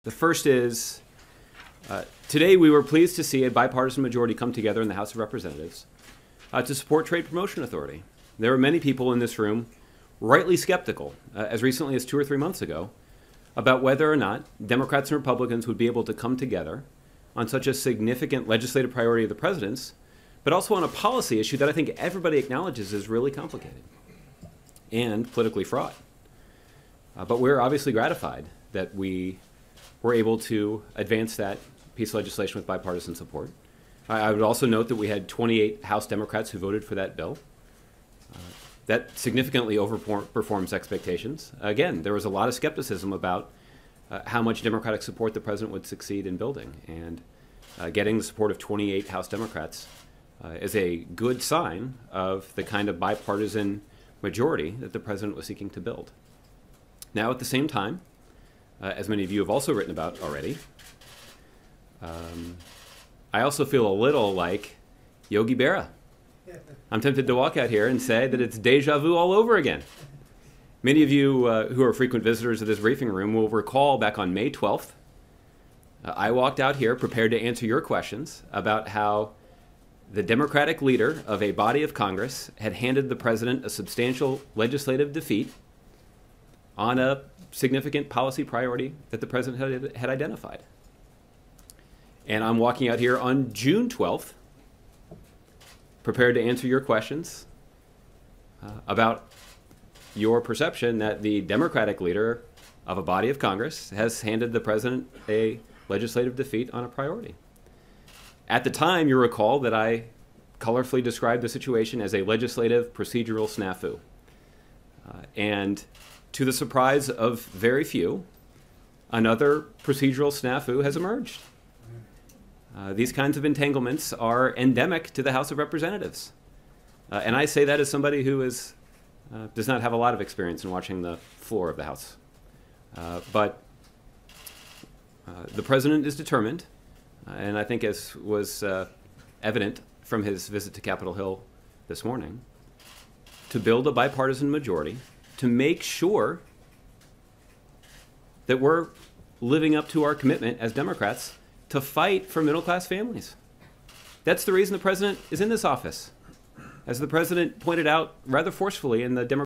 The first is, today we were pleased to see a bipartisan majority come together in the House of Representatives to support Trade Promotion Authority. There are many people in this room rightly skeptical, as recently as 2 or 3 months ago, about whether or not Democrats and Republicans would be able to come together on such a significant legislative priority of the president's, but also on a policy issue that I think everybody acknowledges is really complicated and politically fraught. But we're obviously gratified that we were able to advance that piece of legislation with bipartisan support. I would also note that we had 28 House Democrats who voted for that bill. That significantly overperforms expectations. Again, there was a lot of skepticism about how much Democratic support the president would succeed in building. And getting the support of 28 House Democrats is a good sign of the kind of bipartisan majority that the president was seeking to build. Now, at the same time, as many of you have also written about already, I also feel a little like Yogi Berra. I'm tempted to walk out here and say that it's deja vu all over again. Many of you who are frequent visitors of this briefing room will recall back on May 12th, I walked out here prepared to answer your questions about how the Democratic leader of a body of Congress had handed the president a substantial legislative defeat on a significant policy priority that the president had identified. And I'm walking out here on June 12th, prepared to answer your questions about your perception that the Democratic leader of a body of Congress has handed the president a legislative defeat on a priority. At the time, you recall that I colorfully described the situation as a legislative procedural snafu. And to the surprise of very few, another procedural snafu has emerged. These kinds of entanglements are endemic to the House of Representatives. And I say that as somebody who does not have a lot of experience in watching the floor of the House. But the president is determined, and I think as was evident from his visit to Capitol Hill this morning, to build a bipartisan majority to make sure that we're living up to our commitment as Democrats to fight for middle-class families. That's the reason the president is in this office. As the president pointed out rather forcefully in the Democratic